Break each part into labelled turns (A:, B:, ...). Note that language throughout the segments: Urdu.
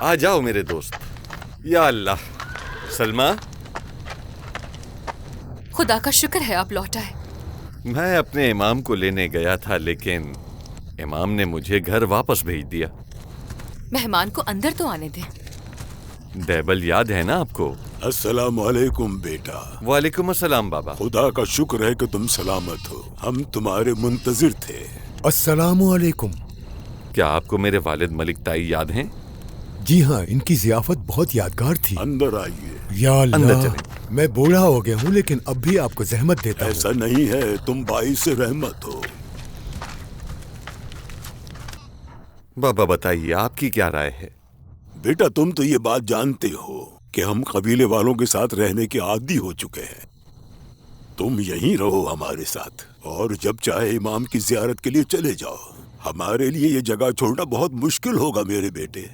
A: آ جاؤ میرے دوست. یا اللہ. سلمہ,
B: خدا کا شکر ہے آپ لوٹ آئے.
A: میں اپنے امام کو لینے گیا تھا لیکن امام نے مجھے گھر واپس بھیج دیا.
B: مہمان کو اندر تو آنے دیں.
A: دیبل یاد ہے نا آپ کو؟
C: السلام علیکم بیٹا.
A: وعلیکم السلام بابا.
C: خدا کا شکر ہے کہ تم سلامت ہو. ہم تمہارے منتظر تھے.
D: السلام علیکم.
A: کیا آپ کو میرے والد ملک تائی یاد ہیں؟
D: جی ہاں، ان کی ضیافت بہت یادگار تھی.
C: اندر آئیے.
D: یا
A: اندر
D: اللہ،
A: چلیں.
D: میں بوڑھا ہو گیا ہوں لیکن اب بھی آپ کو زحمت دیتا
C: ایسا
D: ہوں.
C: نہیں ہے، تم باعث رحمت ہو.
A: بابا بتائیے آپ کی کیا رائے ہے؟
C: بیٹا تم تو یہ بات جانتے ہو کہ ہم قبیلے والوں کے ساتھ رہنے کے عادی ہو چکے ہیں. تم یہیں رہو ہمارے ساتھ اور جب چاہے امام کی زیارت کے لیے چلے جاؤ. ہمارے لیے یہ جگہ چھوڑنا بہت مشکل ہوگا میرے بیٹے.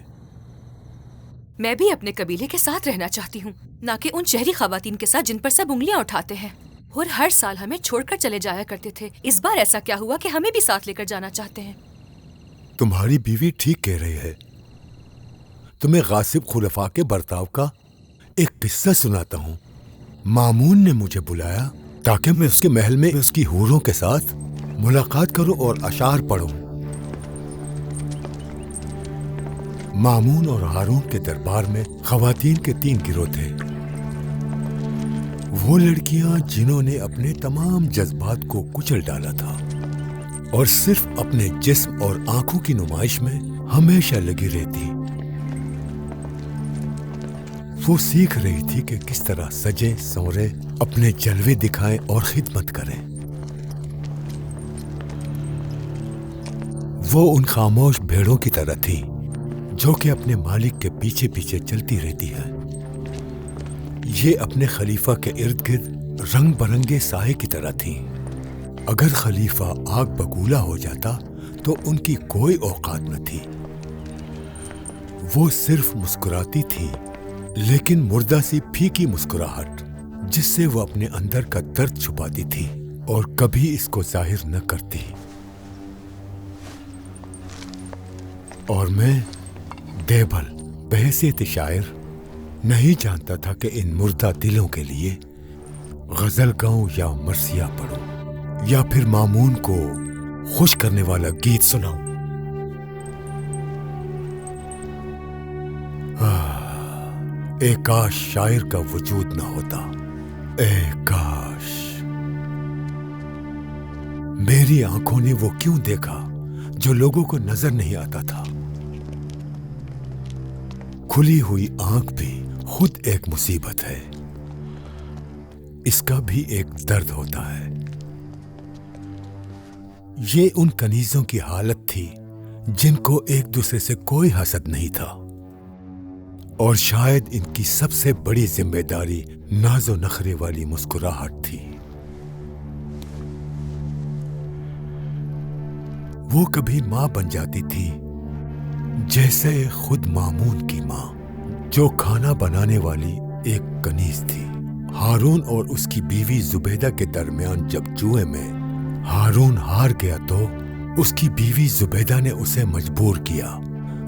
B: میں بھی اپنے قبیلے کے ساتھ رہنا چاہتی ہوں، نہ کہ ان شہری خواتین کے ساتھ جن پر سب انگلیاں اٹھاتے ہیں اور ہر سال ہمیں چھوڑ کر چلے جایا کرتے تھے. اس بار ایسا کیا ہوا کہ ہمیں بھی ساتھ لے کر جانا چاہتے ہیں؟
D: تمہاری بیوی ٹھیک کہہ رہی ہے. تمہیں غاصب خلفاء کے برتاؤ کا ایک قصہ سناتا ہوں. مامون نے مجھے بلایا تاکہ میں اس کے محل میں اس کی حوروں کے ساتھ ملاقات کروں اور اشعار پڑھوں. مامون اور ہارون کے دربار میں خواتین کے 3 گروہ تھے. وہ لڑکیاں جنہوں نے اپنے تمام جذبات کو کچل ڈالا تھا اور صرف اپنے جسم اور آنکھوں کی نمائش میں ہمیشہ لگی رہتی. وہ سیکھ رہی تھی کہ کس طرح سجے سنورے اپنے جلوے دکھائیں اور خدمت کریں. وہ ان خاموش بھیڑوں کی طرح تھی جو کہ اپنے مالک کے پیچھے پیچھے چلتی رہتی ہے. یہ اپنے خلیفہ کے ارد گرد رنگ برنگے سائے کی طرح تھیں. اگر خلیفہ آگ بگولا ہو جاتا تو ان کی کوئی اوقات نہ تھی. وہ صرف مسکراتی تھی، لیکن مردہ سی پھیکی مسکراہٹ جس سے وہ اپنے اندر کا درد چھپاتی تھی اور کبھی اس کو ظاہر نہ کرتی. اور میں دیبل بحیثیت شاعر نہیں جانتا تھا کہ ان مردہ دلوں کے لیے غزل گاؤں یا مرثیہ پڑھوں یا پھر مامون کو خوش کرنے والا گیت سناؤں. اے کاش شاعر کا وجود نہ ہوتا. اے کاش. میری آنکھوں نے وہ کیوں دیکھا جو لوگوں کو نظر نہیں آتا تھا. کھلی ہوئی آنکھ بھی خود ایک مصیبت ہے. اس کا بھی ایک درد ہوتا ہے. یہ ان کنیزوں کی حالت تھی جن کو ایک دوسرے سے کوئی حسد نہیں تھا، اور شاید ان کی سب سے بڑی ذمہ داری ناز و نخرے والی مسکراہٹ تھی. وہ کبھی ماں بن جاتی تھی جیسے خود مامون کی ماں، جو کھانا بنانے والی ایک کنیز تھی. ہارون اور اس کی بیوی زبیدہ کے درمیان جب جوئے میں ہارون ہار گیا تو اس کی بیوی زبیدہ نے اسے مجبور کیا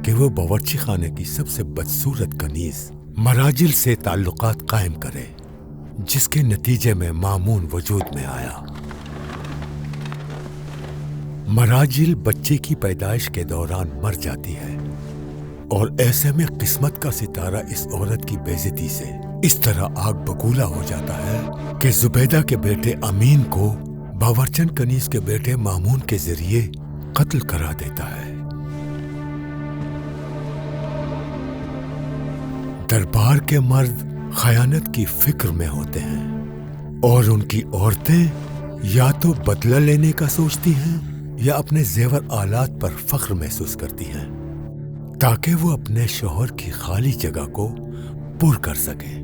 D: کہ وہ باورچی خانے کی سب سے بدصورت کنیز مراجل سے تعلقات قائم کرے، جس کے نتیجے میں مامون وجود میں آیا. مراجل بچے کی پیدائش کے دوران مر جاتی ہے، اور ایسے میں قسمت کا ستارہ اس عورت کی بے عزتی سے اس طرح آگ بگولا ہو جاتا ہے کہ زبیدہ کے بیٹے امین کو باورچن کنیز کے بیٹے مامون کے ذریعے قتل کرا دیتا ہے. دربار کے مرد خیانت کی فکر میں ہوتے ہیں اور ان کی عورتیں یا تو بدلہ لینے کا سوچتی ہیں یا اپنے زیور آلات پر فخر محسوس کرتی ہیں تاکہ وہ اپنے شوہر کی خالی جگہ کو پر کر سکیں.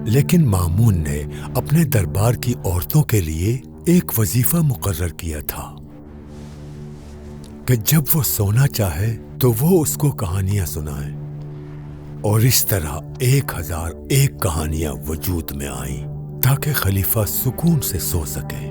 D: لیکن مامون نے اپنے دربار کی عورتوں کے لیے ایک وظیفہ مقرر کیا تھا کہ جب وہ سونا چاہے تو وہ اس کو کہانیاں سنائیں، اور اس طرح 1001 کہانیاں وجود میں آئیں تاکہ خلیفہ سکون سے سو سکے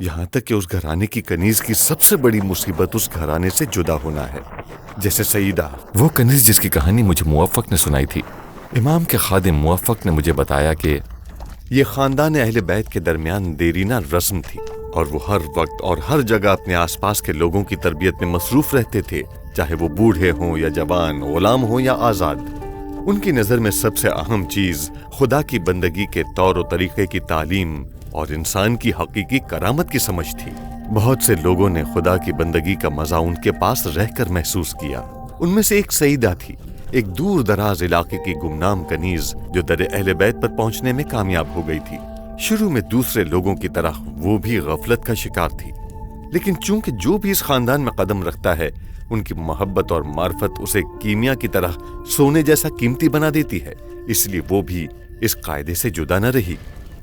A: یہاں تک کہ اس گھرانے کی کنیز کی سب سے بڑی مصیبت اس گھرانے سے جدا ہونا ہے، جیسے سیدہ، وہ کنیز جس کی کہانی مجھے موفق نے سنائی تھی۔ امام کے خادم موفق نے مجھے بتایا کہ یہ خاندان اہل بیت کے درمیان دیرینہ رسم تھی، اور وہ ہر وقت اور ہر جگہ اپنے آس پاس کے لوگوں کی تربیت میں مصروف رہتے تھے، چاہے وہ بوڑھے ہوں یا جوان، غلام ہوں یا آزاد۔ ان کی نظر میں سب سے اہم چیز خدا کی بندگی کے طور و طریقے کی تعلیم اور انسان کی حقیقی کرامت کی سمجھ تھی۔ بہت سے لوگوں نے خدا کی بندگی کا مزہ ان کے پاس رہ کر محسوس کیا۔ ان میں سے ایک سیدہ تھی، ایک دور دراز علاقے کی گمنام کنیز جو در اہل بیت پر پہنچنے میں کامیاب ہو گئی تھی۔ شروع میں دوسرے لوگوں کی طرح وہ بھی غفلت کا شکار تھی، لیکن چونکہ جو بھی اس خاندان میں قدم رکھتا ہے ان کی محبت اور معرفت اسے کیمیا کی طرح سونے جیسا قیمتی بنا دیتی ہے، اس لیے وہ بھی اس قاعدے سے جدا نہ رہی۔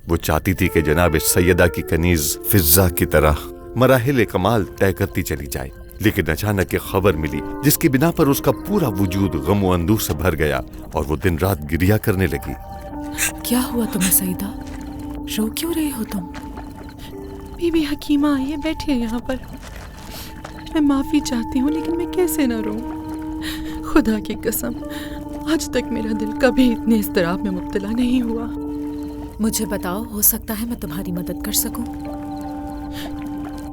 A: وہ چاہتی تھی کہ جناب سیدہ کی کنیز فضہ کی طرح مراحل کمال طے کرتی چلی جائے، لیکن اچانک ایک خبر ملی جس کی بنا پر اس کا پورا وجود غم و اندوہ سے بھر گیا اور وہ دن رات گریا کرنے لگی۔
E: کیا ہوا تمہیں سیدہ؟ رو کیوں رہی ہو تم؟ بی بی حکیمہ آئیے، بیٹھیے یہاں پر۔ میں معافی چاہتی ہوں لیکن میں کیسے نہ روں؟ خدا کی قسم آج تک میرا دل کبھی اتنے اضطراب میں مبتلا نہیں ہوا۔
F: مجھے بتاؤ، ہو سکتا ہے میں تمہاری مدد کر سکوں۔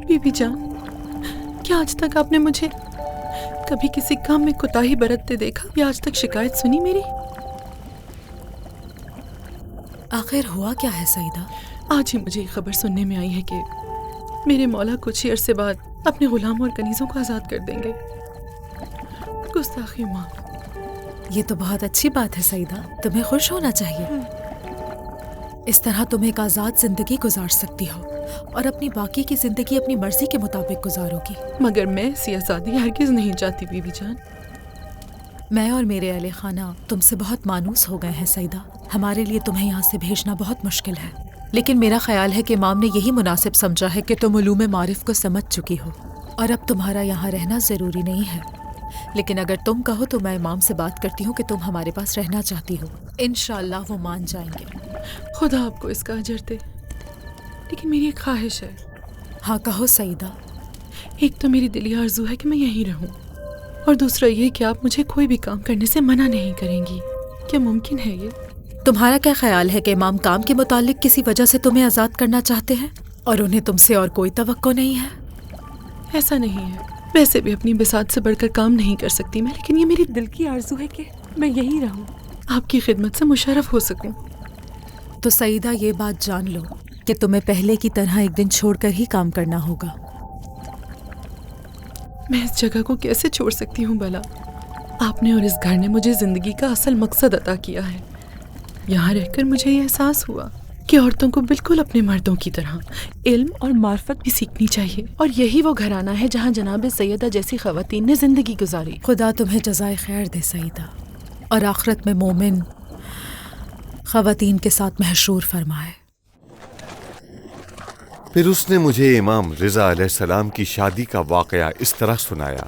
E: بی بی جان، کیا آج تک آپ نے مجھے کبھی کسی کام میں کوتاہی برتتے دیکھا یا آج تک شکایت سنی میری؟
F: آخر ہوا کیا ہے سیدہ؟
E: آج ہی مجھے یہ خبر سننے میں آئی ہے کہ میرے مولا کچھ ہی عرصے بعد اپنے غلاموں اور کنیزوں کو آزاد کر دیں گے۔ گستاخی ماں۔
F: یہ تو بہت اچھی بات ہے سیدہ، تمہیں خوش ہونا چاہیے۔ اس طرح تم ایک آزاد زندگی گزار سکتی ہو اور اپنی باقی کی زندگی اپنی مرضی کے مطابق گزارو گی۔
E: مگر میں ایسی آزادی ہرگز نہیں چاہتی بی بی جان۔
F: میں اور میرے اہل خانہ تم سے بہت مانوس ہو گئے ہیں سیدہ، ہمارے لیے تمہیں یہاں سے بھیجنا بہت مشکل ہے، لیکن میرا خیال ہے کہ امام نے یہی مناسب سمجھا ہے کہ تم علوم معرف کو سمجھ چکی ہو اور اب تمہارا یہاں رہنا ضروری نہیں ہے، لیکن اگر تم کہو تو میں امام سے بات کرتی ہوں کہ تم ہمارے پاس رہنا چاہتی ہو، انشاءاللہ وہ مان جائیں گے۔
E: خدا آپ کو اس کا اجر دے، لیکن میری ایک خواہش ہے۔
F: ہاں کہو سیدہ۔
E: ایک تو میری دلی آرزو ہے کہ میں یہیں رہوں، اور دوسرا یہ کہ آپ مجھے کوئی بھی کام کرنے سے منع نہیں کریں گی۔ کیا ممکن ہے یہ؟
F: تمہارا کیا خیال ہے کہ امام کام کے متعلق کسی وجہ سے تمہیں آزاد کرنا چاہتے ہیں اور انہیں تم سے اور کوئی توقع نہیں ہے؟
E: ایسا نہیں ہے، ویسے بھی اپنی بساط سے بڑھ کر کام نہیں کر سکتی میں، لیکن یہ میری دل کی آرزو ہے کہ میں یہیں رہوں، آپ کی خدمت سے مشرف ہو سکوں۔
F: تو سیدہ یہ بات جان لو کہ تمہیں پہلے کی طرح ایک دن چھوڑ کر ہی کام کرنا ہوگا۔
E: میں اس جگہ کو کیسے چھوڑ سکتی ہوں بھلا؟ آپ نے اور اس گھر نے مجھے زندگی کا اصل مقصد عطا کیا ہے۔ یہاں رہ کر مجھے یہ احساس ہوا کہ عورتوں کو بالکل اپنے مردوں کی طرح علم اور معرفت بھی سیکھنی چاہیے، اور یہی وہ گھرانہ ہے جہاں جناب سیدہ جیسی خواتین نے زندگی گزاری۔
F: خدا تمہیں جزائے خیر دے سیدہ، اور آخرت میں مومن خواتین کے ساتھ محشور فرمائے۔
A: پھر اس نے مجھے امام رضا علیہ السلام کی شادی کا واقعہ اس طرح سنایا۔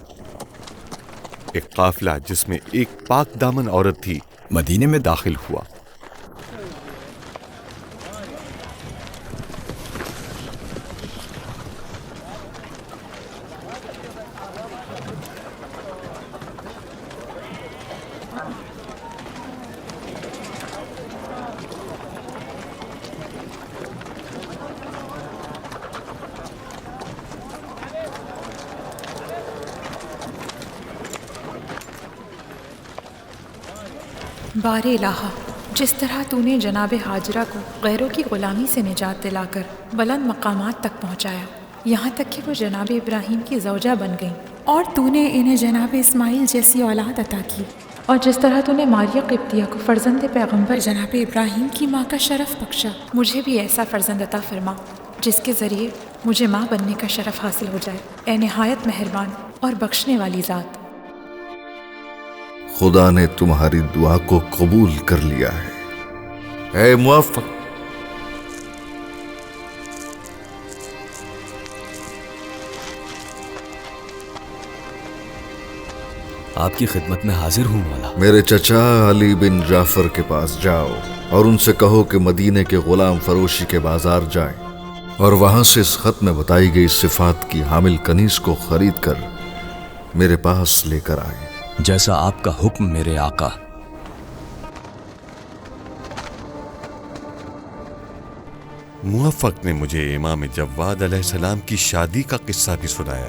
A: ایک قافلہ جس میں ایک پاک دامن عورت تھی مدینے میں داخل ہوا۔
G: بار الہا، جس طرح تو نے جناب حاجرہ کو غیروں کی غلامی سے نجات دلا کر بلند مقامات تک پہنچایا، یہاں تک کہ وہ جناب ابراہیم کی زوجہ بن گئیں، اور تو نے انہیں جناب اسماعیل جیسی اولاد عطا کی، اور جس طرح تو نے ماریہ قبطیہ کو فرزند پیغمبر جناب ابراہیم کی ماں کا شرف بخشا، مجھے بھی ایسا فرزند عطا فرما جس کے ذریعے مجھے ماں بننے کا شرف حاصل ہو جائے، اے نہایت مہربان اور بخشنے والی ذات۔
H: خدا نے تمہاری دعا کو قبول کر لیا ہے، اے موفق۔
I: آپ کی خدمت میں حاضر ہوں مولا۔
H: میرے چچا علی بن جعفر کے پاس جاؤ اور ان سے کہو کہ مدینے کے غلام فروشی کے بازار جائیں اور وہاں سے اس خط میں بتائی گئی صفات کی حامل کنیز کو خرید کر میرے پاس لے کر آئے۔
J: جیسا آپ کا حکم میرے آقا۔
A: موفق نے مجھے امام جواد علیہ السلام کی شادی کا قصہ بھی سنایا۔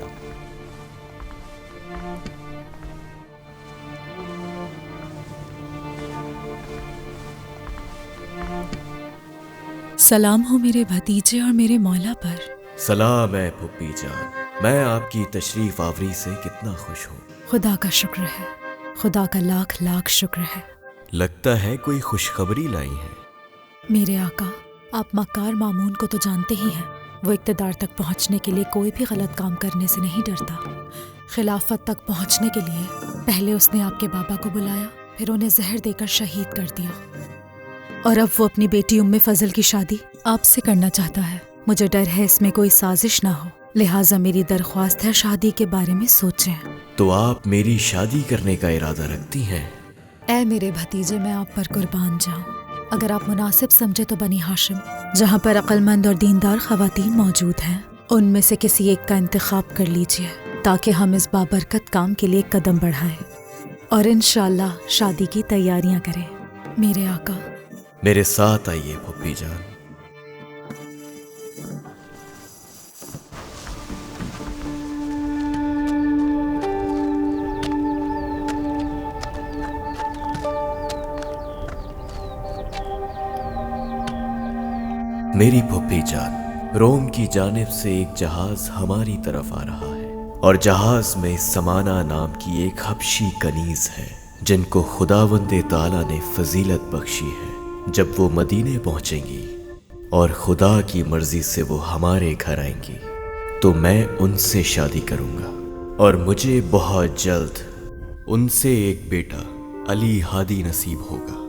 K: سلام ہو میرے بھتیجے اور میرے مولا پر۔
L: سلام ہے پھپھی جان، میں آپ کی تشریف آوری سے کتنا خوش ہوں۔
K: خدا کا شکر ہے، خدا کا لاکھ لاکھ شکر ہے۔
L: لگتا ہے کوئی خوشخبری لائی ہے۔
K: میرے آقا، آپ مکار مامون کو تو جانتے ہی ہیں، وہ اقتدار تک پہنچنے کے لیے کوئی بھی غلط کام کرنے سے نہیں ڈرتا۔ خلافت تک پہنچنے کے لیے پہلے اس نے آپ کے بابا کو بلایا، پھر انہیں زہر دے کر شہید کر دیا، اور اب وہ اپنی بیٹی ام فضل کی شادی آپ سے کرنا چاہتا ہے۔ مجھے ڈر ہے اس میں کوئی سازش نہ ہو، لہٰذا میری درخواست ہے شادی کے بارے میں سوچیں۔
L: تو آپ میری شادی کرنے کا ارادہ رکھتی ہیں؟
K: اے میرے بھتیجے، میں آپ پر قربان جاؤں۔ اگر آپ مناسب سمجھے تو بنی ہاشم، جہاں پر عقل مند اور دیندار خواتین موجود ہیں، ان میں سے کسی ایک کا انتخاب کر لیجئے تاکہ ہم اس بابرکت کام کے لیے قدم بڑھائیں اور انشاءاللہ شادی کی تیاریاں کریں۔ میرے آقا،
L: میرے ساتھ آئیے پھپھی جان۔ میری پھپھی جان، روم کی جانب سے ایک جہاز ہماری طرف آ رہا ہے، اور جہاز میں سمانہ نام کی ایک حبشی کنیز ہے جن کو خداوند تعالیٰ نے فضیلت بخشی ہے۔ جب وہ مدینے پہنچیں گی اور خدا کی مرضی سے وہ ہمارے گھر آئیں گی تو میں ان سے شادی کروں گا، اور مجھے بہت جلد ان سے ایک بیٹا علی ہادی نصیب ہوگا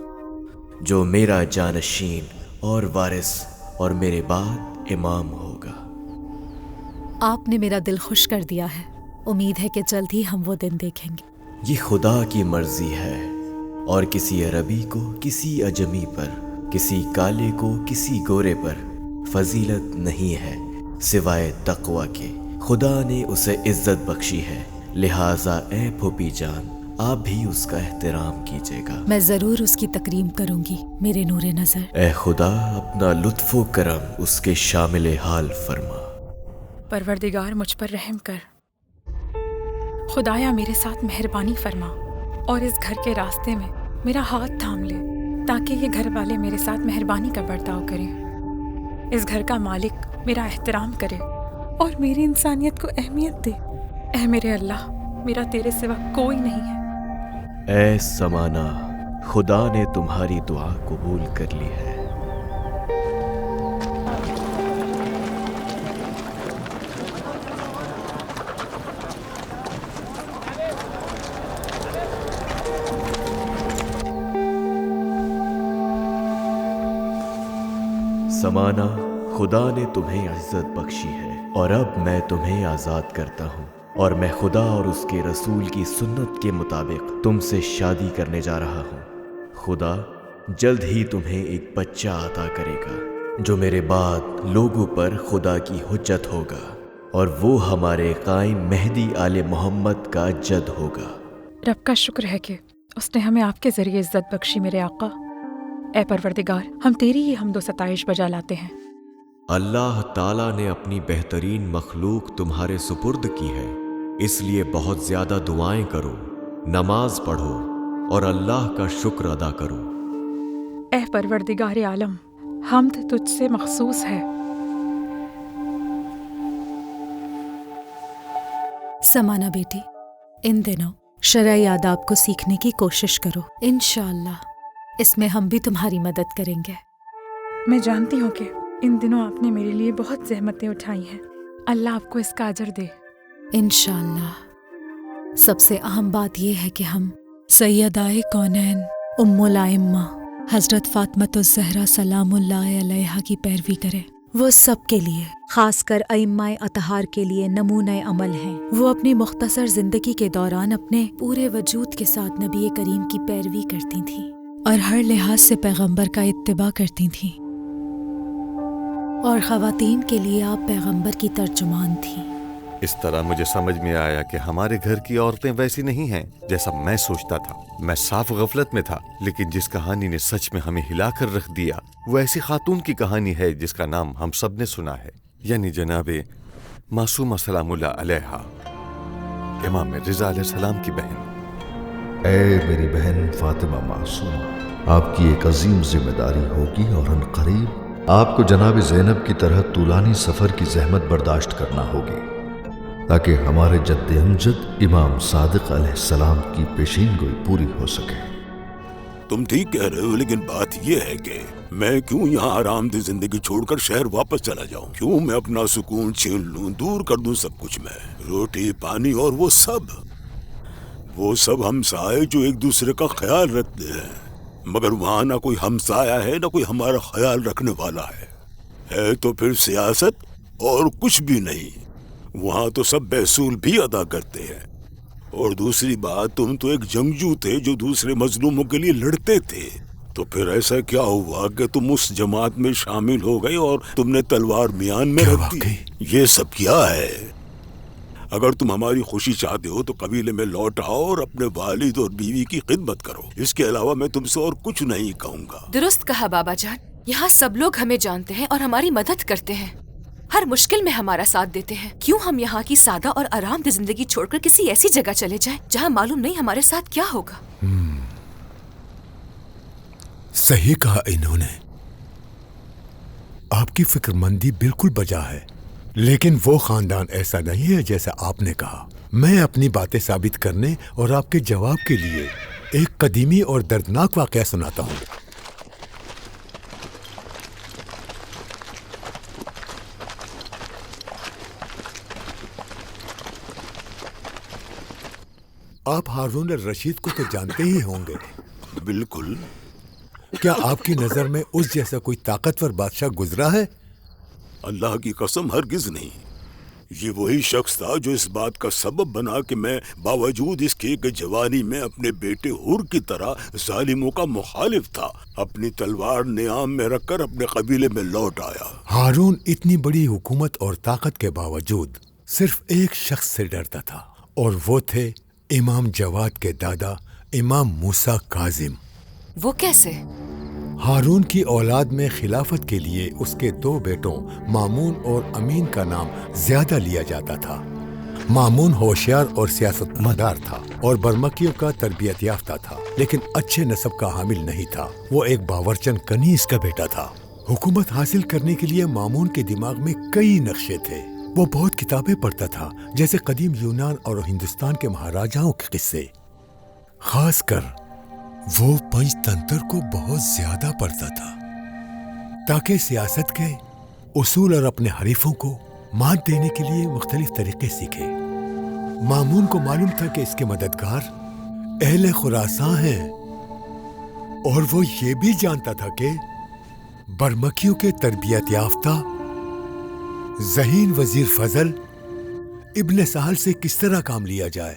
L: جو میرا جانشین اور وارث اور میرے بعد امام ہوگا۔
K: آپ نے میرا دل خوش کر دیا ہے، امید ہے کہ جلد ہی ہم وہ دن دیکھیں گے۔
L: یہ خدا کی مرضی ہے، اور کسی عربی کو کسی اجمی پر، کسی کالے کو کسی گورے پر فضیلت نہیں ہے سوائے تقوی کے۔ خدا نے اسے عزت بخشی ہے، لہٰذا اے پھوپھی جان، آپ بھی اس کا احترام کیجیے گا۔
K: میں ضرور اس کی تکریم کروں گی میرے نور نظر۔
L: اے خدا، اپنا لطف و کرم اس کے شامل حال فرما۔
G: پروردگار، مجھ پر رحم کر۔ خدایا میرے ساتھ مہربانی فرما اور اس گھر کے راستے میں میرا ہاتھ تھام لے تاکہ یہ گھر والے میرے ساتھ مہربانی کا برتاؤ کریں، اس گھر کا مالک میرا احترام کرے اور میری انسانیت کو اہمیت دے۔ اے میرے اللہ، میرا تیرے سوا کوئی نہیں ہے۔
L: اے سمانہ، خدا نے تمہاری دعا قبول کر لی ہے۔ سمانہ، خدا نے تمہیں عزت بخشی ہے، اور اب میں تمہیں آزاد کرتا ہوں، اور میں خدا اور اس کے رسول کی سنت کے مطابق تم سے شادی کرنے جا رہا ہوں۔ خدا جلد ہی تمہیں ایک بچہ عطا کرے گا جو میرے بعد لوگوں پر خدا کی حجت ہوگا، اور وہ ہمارے قائم مہدی آل محمد کا جد ہوگا۔
G: رب کا شکر ہے کہ اس نے ہمیں آپ کے ذریعے عزت بخشی میرے آقا۔ اے پروردگار، ہم تیری ہی حمد و ستائش بجا لاتے ہیں۔
L: اللہ تعالیٰ نے اپنی بہترین مخلوق تمہارے سپرد کی ہے، اس لیے بہت زیادہ دعائیں کرو، نماز پڑھو اور اللہ کا شکر ادا کرو۔
G: اے پروردگار عالم، حمد تجھ سے مخصوص ہے۔
K: سمانہ بیٹی، ان دنوں شرعی آداب کو سیکھنے کی کوشش کرو، انشاءاللہ اس میں ہم بھی تمہاری مدد کریں گے۔
G: میں جانتی ہوں کہ ان دنوں آپ نے میرے لیے بہت زحمتیں اٹھائی ہیں، اللہ آپ کو اس کا اجر دے۔
K: انشاءاللہ۔ سب سے اہم بات یہ ہے کہ ہم سیدائے کونین ام الائمہ حضرت فاطمۃ الزہرا سلام اللہ علیہا کی پیروی کریں۔ وہ سب کے لیے، خاص کر ائمہ اطہار کے لیے نمونۂ عمل ہیں۔ وہ اپنی مختصر زندگی کے دوران اپنے پورے وجود کے ساتھ نبی کریم کی پیروی کرتی تھیں اور ہر لحاظ سے پیغمبر کا اتباع کرتی تھیں۔ اور خواتین کے لیے آپ پیغمبر کی ترجمان تھیں۔
A: اس طرح مجھے سمجھ میں آیا کہ ہمارے گھر کی عورتیں ویسی نہیں ہیں جیسا میں سوچتا تھا۔ میں صاف غفلت میں تھا، لیکن جس کہانی نے سچ میں ہمیں ہلا کر رکھ دیا وہ ایسی خاتون کی کہانی ہے جس کا نام ہم سب نے سنا ہے، یعنی جناب معصومہ سلام اللہ علیہا، امام رضا علیہ السلام کی بہن۔
H: اے میری بہن فاطمہ معصومہ، آپ کی ایک عظیم ذمہ داری ہوگی اور ان قریب آپ کو جناب زینب کی طرح طولانی سفر کی زحمت برداشت کرنا ہوگی تاکہ ہمارے جد امجد امام صادق علیہ السلام کی پیشین گوئی پوری ہو سکے۔
C: تم ٹھیک کہہ رہے ہو، لیکن بات یہ ہے کہ میں کیوں یہاں آرام دہ زندگی چھوڑ کر شہر واپس چلا جاؤں؟ کیوں میں اپنا سکون چھین لوں، دور کر دوں سب کچھ؟ میں روٹی پانی اور وہ سب ہمسائے جو ایک دوسرے کا خیال رکھتے ہیں، مگر وہاں نہ کوئی ہمسایہ ہے نہ کوئی ہمارا خیال رکھنے والا ہے تو پھر سیاست اور کچھ بھی نہیں۔ وہاں تو سب بیسول بھی ادا کرتے ہیں، اور دوسری بات تم تو ایک جنگجو تھے جو دوسرے مظلوموں کے لیے لڑتے تھے، تو پھر ایسا کیا ہوا کہ تم اس جماعت میں شامل ہو گئے اور تم نے تلوار میان میں رکھ دی؟ یہ سب کیا ہے؟ اگر تم ہماری خوشی چاہتے ہو تو قبیلے میں لوٹ آؤ اور اپنے والد اور بیوی کی خدمت کرو، اس کے علاوہ میں تم سے اور کچھ نہیں کہوں گا۔
B: درست کہا بابا جان، یہاں سب لوگ ہمیں جانتے ہیں اور ہماری مدد کرتے ہیں، ہر مشکل میں ہمارا ساتھ دیتے ہیں۔ کیوں ہم یہاں کی سادہ اور آرام دہ زندگی چھوڑ کر کسی ایسی جگہ چلے جائیں جہاں معلوم نہیں ہمارے ساتھ کیا ہوگا؟
D: صحیح کہا انہوں نے، آپ کی فکر مندی بالکل بجا ہے، لیکن وہ خاندان ایسا نہیں ہے جیسا آپ نے کہا۔ میں اپنی باتیں ثابت کرنے اور آپ کے جواب کے لیے ایک قدیمی اور دردناک واقعہ سناتا ہوں۔ آپ ہارون الرشید کو تو جانتے ہی ہوں گے۔
C: بالکل۔
D: کیا آپ کی نظر میں اس جیسا کوئی طاقتور بادشاہ گزرا ہے؟
C: اللہ کی قسم ہرگز نہیں۔ یہ وہی شخص تھا جو اس بات کا سبب بنا کہ میں باوجود اس کے کہ جوانی میں اپنے بیٹے حر کی طرح ظالموں کا مخالف تھا، اپنی تلوار نیام میں رکھ کر اپنے قبیلے میں لوٹ آیا۔
D: ہارون اتنی بڑی حکومت اور طاقت کے باوجود صرف ایک شخص سے ڈرتا تھا، اور وہ تھے امام جواد کے دادا امام موسیٰ کاظم۔
B: وہ کیسے؟
D: ہارون کی اولاد میں خلافت کے لیے اس کے دو بیٹوں مامون اور امین کا نام زیادہ لیا جاتا تھا۔ مامون ہوشیار اور سیاست مدار تھا اور برمکیوں کا تربیت یافتہ تھا، لیکن اچھے نسب کا حامل نہیں تھا۔ وہ ایک باورچن کنیز کا بیٹا تھا۔ حکومت حاصل کرنے کے لیے مامون کے دماغ میں کئی نقشے تھے۔ وہ بہت کتابیں پڑھتا تھا، جیسے قدیم یونان اور ہندوستان کے مہاراجاؤں کے قصے۔ خاص کر وہ پنچ تنتر کو بہت زیادہ پڑھتا تھا تاکہ سیاست کے اصول اور اپنے حریفوں کو مات دینے کے لیے مختلف طریقے سیکھے۔ مامون کو معلوم تھا کہ اس کے مددگار اہل خراساں ہیں، اور وہ یہ بھی جانتا تھا کہ برمکیوں کے تربیت یافتہ ذہین وزیر فضل ابن سہل سے کس طرح کام لیا جائے۔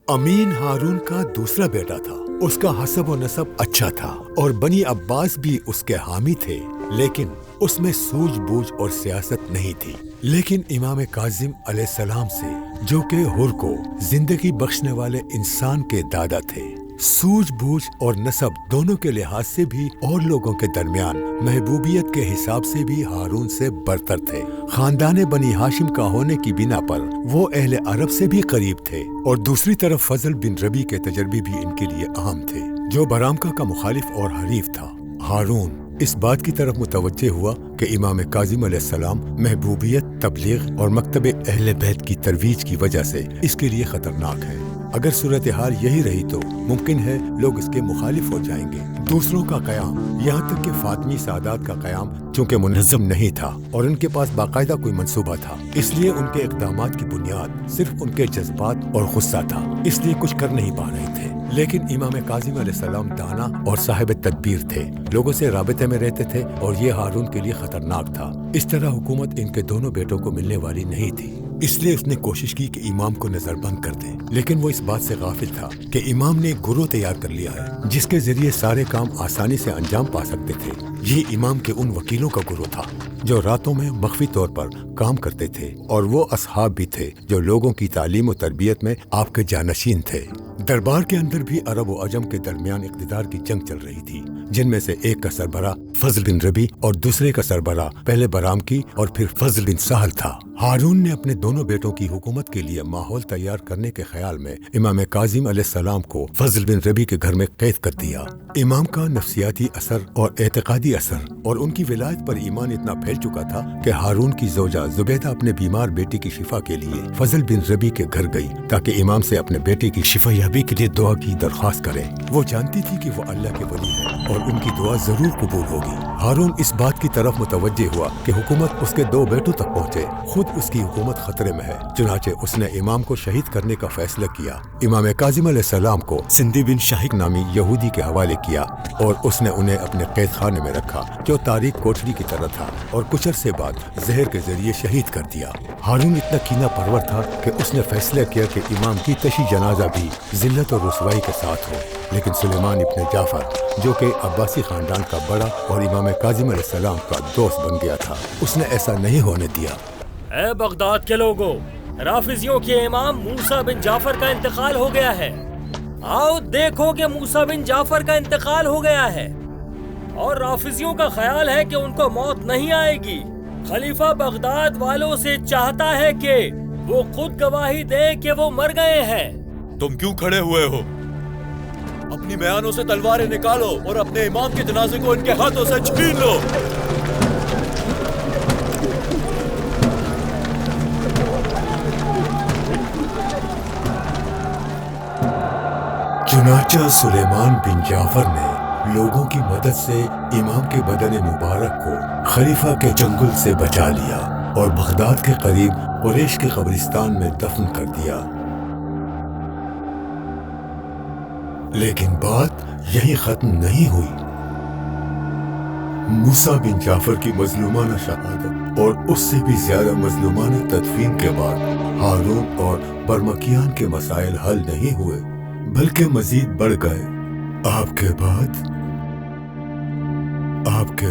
D: امین ہارون کا دوسرا بیٹا تھا۔ اس کا حسب و نسب اچھا تھا اور بنی عباس بھی اس کے حامی تھے، لیکن اس میں سوجھ بوجھ اور سیاست نہیں تھی۔ لیکن امام کاظم علیہ السلام سے، جو کہ حر کو زندگی بخشنے والے انسان کے دادا تھے، سوجھ بوجھ اور نسب دونوں کے لحاظ سے بھی اور لوگوں کے درمیان محبوبیت کے حساب سے بھی ہارون سے برتر تھے۔ خاندان بنی ہاشم کا ہونے کی بنا پر وہ اہل عرب سے بھی قریب تھے، اور دوسری طرف فضل بن ربی کے تجربے بھی ان کے لیے اہم تھے، جو برامکا کا مخالف اور حریف تھا۔ ہارون اس بات کی طرف متوجہ ہوا کہ امام کاظم علیہ السلام محبوبیت، تبلیغ اور مکتب اہل بیت کی ترویج کی وجہ سے اس کے لیے خطرناک ہے۔ اگر صورتحال یہی رہی تو ممکن ہے لوگ اس کے مخالف ہو جائیں گے۔ دوسروں کا قیام، یہاں تک کہ فاطمی سادات کا قیام چونکہ منظم نہیں تھا اور ان کے پاس باقاعدہ کوئی منصوبہ تھا، اس لیے ان کے اقدامات کی بنیاد صرف ان کے جذبات اور غصہ تھا، اس لیے کچھ کر نہیں پا رہے تھے۔ لیکن امام کاظم علیہ السلام دانا اور صاحب تدبیر تھے، لوگوں سے رابطے میں رہتے تھے، اور یہ ہارون کے لیے خطرناک تھا۔ اس طرح حکومت ان کے دونوں بیٹوں کو ملنے والی نہیں تھی۔ اس لیے اس نے کوشش کی کہ امام کو نظر بند کر دے، لیکن وہ اس بات سے غافل تھا کہ امام نے ایک گروہ تیار کر لیا ہے جس کے ذریعے سارے کام آسانی سے انجام پا سکتے تھے۔ یہ امام کے ان وکیلوں کا گروہ تھا جو راتوں میں مخفی طور پر کام کرتے تھے، اور وہ اصحاب بھی تھے جو لوگوں کی تعلیم و تربیت میں آپ کے جانشین تھے۔ دربار کے اندر بھی عرب و عجم کے درمیان اقتدار کی جنگ چل رہی تھی، جن میں سے ایک کا سربراہ فضل بن ربی اور دوسرے کا سربراہ پہلے برام کی اور پھر فضل بن سہل تھا۔ ہارون نے اپنے دونوں بیٹوں کی حکومت کے لیے ماحول تیار کرنے کے خیال میں امام کاظم علیہ السلام کو فضل بن ربی کے گھر میں قید کر دیا۔ امام کا نفسیاتی اثر اور اعتقادی اثر اور ان کی ولایت پر ایمان اتنا پھیل چکا تھا کہ ہارون کی زوجہ زبیدہ اپنے بیمار بیٹی کی شفا کے لیے فضل بن ربی کے گھر گئی تاکہ امام سے اپنے بیٹے کی شفا یابی کے لیے دعا کی درخواست کرے۔ وہ جانتی تھی کہ وہ اللہ کے ولی ہے اور ان کی دعا ضرور قبول ہوگی۔ ہارون اس بات کی طرف متوجہ ہوا کہ حکومت اس کے دو بیٹوں تک پہنچے، خود اس کی حکومت خطرے میں ہے، چنانچہ اس نے امام کو شہید کرنے کا فیصلہ کیا۔ امام کاظم علیہ السلام کو سندھی بن شاہق نامی یہودی کے حوالے کیا اور اس نے انہیں اپنے قید خانے میں رکھا جو تاریک کوٹری کی طرح تھا، اور کچھ عرصے بعد زہر کے ذریعے شہید کر دیا۔ ہارون اتنا کینہ پرور تھا کہ اس نے فیصلہ کیا کہ امام کی تشییع جنازہ بھی ذلت اور رسوائی کے ساتھ ہو، لیکن سلیمان ابن جعفر جو کہ عباسی خاندان کا بڑا اور امام کاظم علیہ السلام کا دوست بن گیا تھا، اس نے ایسا نہیں ہونے دیا۔
I: اے بغداد کے لوگوں، رافضیوں کے امام موسیٰ بن جعفر کا انتقال ہو گیا ہے۔ آؤ دیکھو کہ موسیٰ بن جعفر کا انتقال ہو گیا ہے، اور رافضیوں کا خیال ہے کہ ان کو موت نہیں آئے گی۔ خلیفہ بغداد والوں سے چاہتا ہے کہ وہ خود گواہی دے کہ وہ مر گئے ہیں۔
J: تم کیوں کھڑے ہوئے ہو؟ اپنی میانوں سے تلواریں نکالو اور اپنے امام کے جنازے کو ان کے ہاتھوں سے چھین لو۔
D: چنانچہ سلیمان بن جعفر نے لوگوں کی مدد سے امام کے بدن مبارک کو خلیفہ کے چنگل سے بچا لیا اور بغداد کے قریب قریش کے قبرستان میں دفن کر دیا۔ لیکن بات یہی ختم نہیں ہوئی۔ موسیٰ بن جعفر کی مظلومانہ شہادت اور اس سے بھی زیادہ مظلومانہ تدفین کے بعد ہارون اور برمکیان کے مسائل حل نہیں ہوئے بلکہ مزید بڑھ گئے۔ آپ کے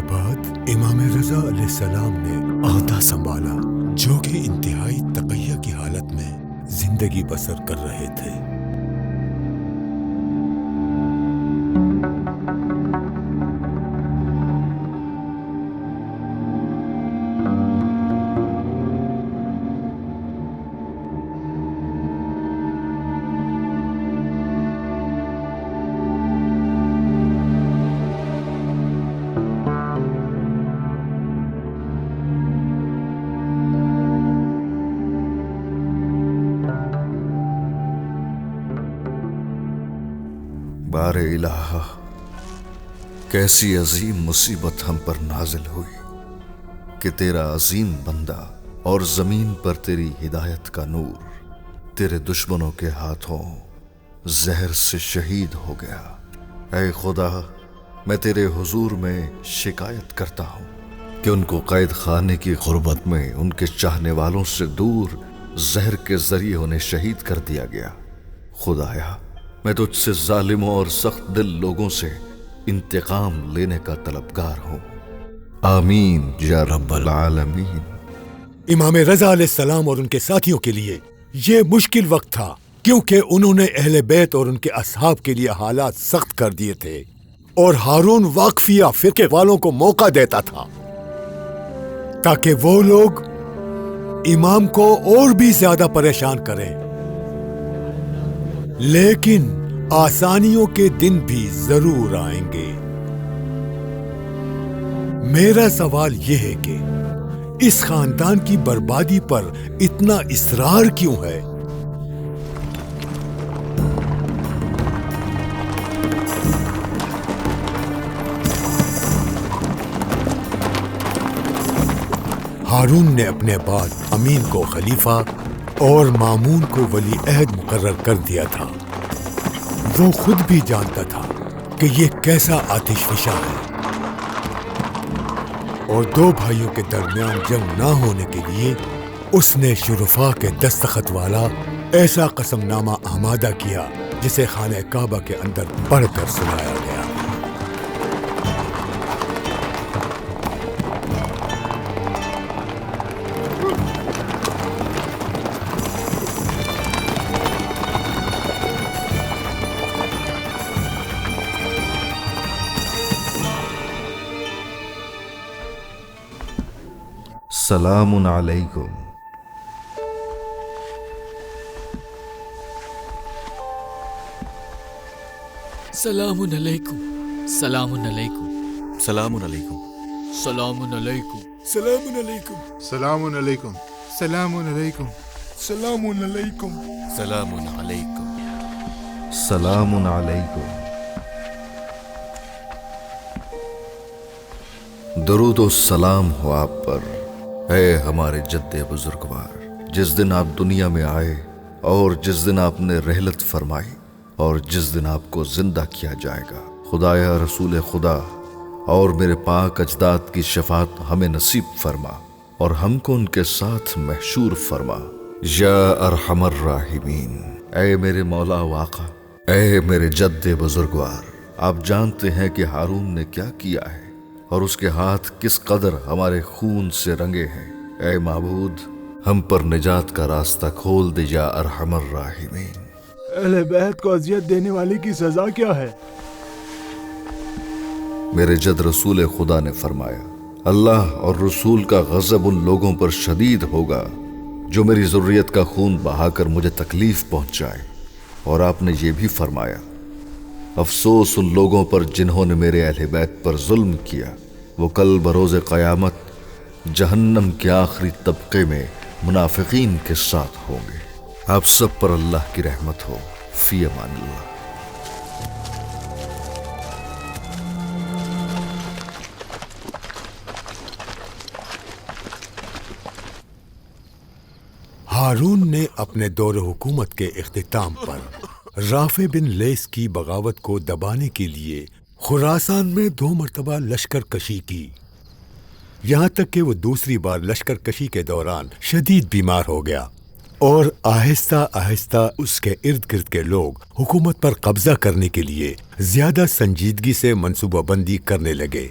D: بعد امام رضا علیہ السلام نے عہدہ سنبھالا، جو کہ انتہائی تقیہ کی حالت میں زندگی بسر کر رہے تھے۔
H: بار الہ، کیسی عظیم مصیبت ہم پر نازل ہوئی کہ تیرا عظیم بندہ اور زمین پر تیری ہدایت کا نور تیرے دشمنوں کے ہاتھوں زہر سے شہید ہو گیا۔ اے خدا، میں تیرے حضور میں شکایت کرتا ہوں کہ ان کو قید خانے کی غربت میں ان کے چاہنے والوں سے دور زہر کے ذریعے انہیں شہید کر دیا گیا۔ خدایا، میں تجھ سے ظالموں اور سخت دل لوگوں سے انتقام لینے کا طلبگار ہوں۔ آمین یا رب العالمین۔
D: امام رضا علیہ السلام اور ان کے ساتھیوں کے لیے یہ مشکل وقت تھا، کیونکہ انہوں نے اہل بیت اور ان کے اصحاب کے لیے حالات سخت کر دیے تھے، اور ہارون واقفیہ فرقے والوں کو موقع دیتا تھا تاکہ وہ لوگ امام کو اور بھی زیادہ پریشان کریں۔ لیکن آسانیوں کے دن بھی ضرور آئیں گے۔ میرا سوال یہ ہے کہ اس خاندان کی بربادی پر اتنا اصرار کیوں ہے؟ ہارون نے اپنے بعد امین کو خلیفہ اور مامون کو ولی عہد مقرر کر دیا تھا۔ وہ خود بھی جانتا تھا کہ یہ کیسا آتش فشاں ہے، اور دو بھائیوں کے درمیان جنگ نہ ہونے کے لیے اس نے شرفا کے دستخط والا ایسا قسم نامہ آمادہ کیا جسے خانہ کعبہ کے اندر پڑھ کر سنایا گیا۔
H: سلام علیکم۔
M: سلام علیکم۔ سلام علیکم۔
J: سلام علیکم۔
M: سلام علیکم۔
C: سلام علیکم۔
N: سلام علیکم۔ سلام علیکم۔
C: سلام علیکم۔
J: سلام علیکم۔
H: سلام علیکم۔ درود و سلام ہو آپ پر، اے ہمارے جد بزرگوار، جس دن آپ دنیا میں آئے اور جس دن آپ نے رحلت فرمائی اور جس دن آپ کو زندہ کیا جائے گا۔ خدایا رسول خدا اور میرے پاک اجداد کی شفاعت ہمیں نصیب فرما اور ہم کو ان کے ساتھ محشور فرما یا ارحم الراحمین۔ اے میرے مولا و آقا، اے میرے جد بزرگوار، آپ جانتے ہیں کہ ہارون نے کیا کیا ہے اور اس کے ہاتھ کس قدر ہمارے خون سے رنگے ہیں۔ اے معبود، ہم پر نجات کا راستہ کھول دے یا ارحم الراحمین۔
N: اہل بیت کو اذیت دینے والے کی سزا کیا ہے؟
H: میرے جد رسول خدا نے فرمایا، اللہ اور رسول کا غضب ان لوگوں پر شدید ہوگا جو میری ذریت کا خون بہا کر مجھے تکلیف پہنچائے، اور آپ نے یہ بھی فرمایا، افسوس ان لوگوں پر جنہوں نے میرے اہل بیت پر ظلم کیا، وہ کل بروز قیامت جہنم کے آخری طبقے میں منافقین کے ساتھ ہوں گے۔ آپ سب پر اللہ کی رحمت ہو۔ فی امان اللہ۔
D: ہارون نے اپنے دور حکومت کے اختتام پر رافع بن لیث کی بغاوت کو دبانے کے لیے خراسان میں 2 مرتبہ لشکر کشی کی، یہاں تک کہ وہ دوسری بار لشکر کشی کے دوران شدید بیمار ہو گیا اور آہستہ آہستہ اس کے ارد گرد کے لوگ حکومت پر قبضہ کرنے کے لیے زیادہ سنجیدگی سے منصوبہ بندی کرنے لگے،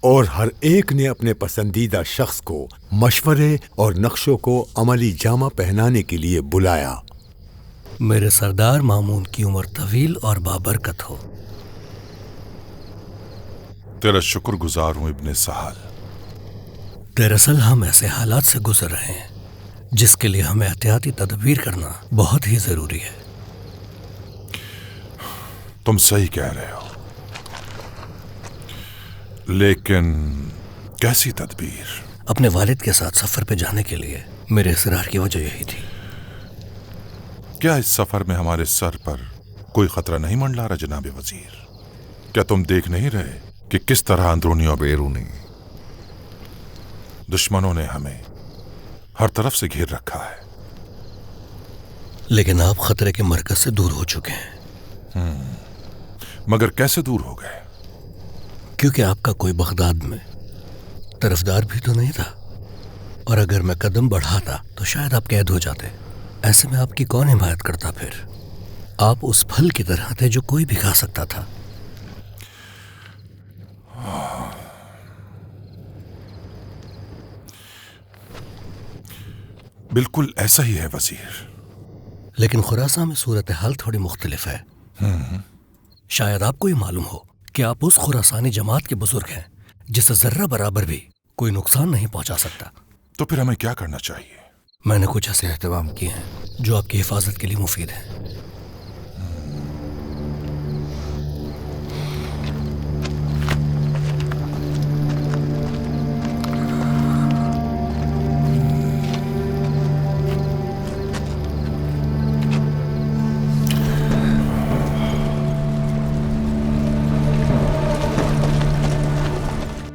D: اور ہر ایک نے اپنے پسندیدہ شخص کو مشورے اور نقشوں کو عملی جامہ پہنانے کے لیے بلایا۔
O: میرے سردار مامون کی عمر طویل اور بابرکت ہو۔
A: تیرا شکر گزار ہوں ابن سہل۔
O: دراصل ہم ایسے حالات سے گزر رہے ہیں جس کے لیے ہمیں احتیاطی تدبیر کرنا بہت ہی ضروری ہے۔
A: تم صحیح کہہ رہے ہو، لیکن کیسی تدبیر؟
O: اپنے والد کے ساتھ سفر پہ جانے کے لیے میرے اصرار کی وجہ یہی تھی۔
A: کیا اس سفر میں ہمارے سر پر کوئی خطرہ نہیں منڈلا رہا جناب وزیر؟ کیا تم دیکھ نہیں رہے کہ کس طرح اندرونی اور بیرونی دشمنوں نے ہمیں ہر طرف سے گھیر رکھا ہے؟
O: لیکن آپ خطرے کے مرکز سے دور ہو چکے ہیں۔
A: مگر کیسے دور ہو گئے؟
O: کیونکہ آپ کا کوئی بغداد میں طرفدار بھی تو نہیں تھا، اور اگر میں قدم بڑھاتا تو شاید آپ قید ہو جاتے۔ ایسے میں آپ کی کون حمایت کرتا؟ پھر آپ اس پھل کی طرح تھے جو کوئی بھی کھا سکتا تھا۔
A: بالکل ایسا ہی ہے وزیر،
O: لیکن خراسان میں صورتحال تھوڑی مختلف ہے۔ شاید آپ کو یہ معلوم ہو کہ آپ اس خراسانی جماعت کے بزرگ ہیں جسے ذرہ برابر بھی کوئی نقصان نہیں پہنچا سکتا۔
A: تو پھر ہمیں کیا کرنا چاہیے؟
O: میں نے کچھ ایسے اہتمام کیے ہیں جو آپ کی حفاظت کے لیے مفید ہیں۔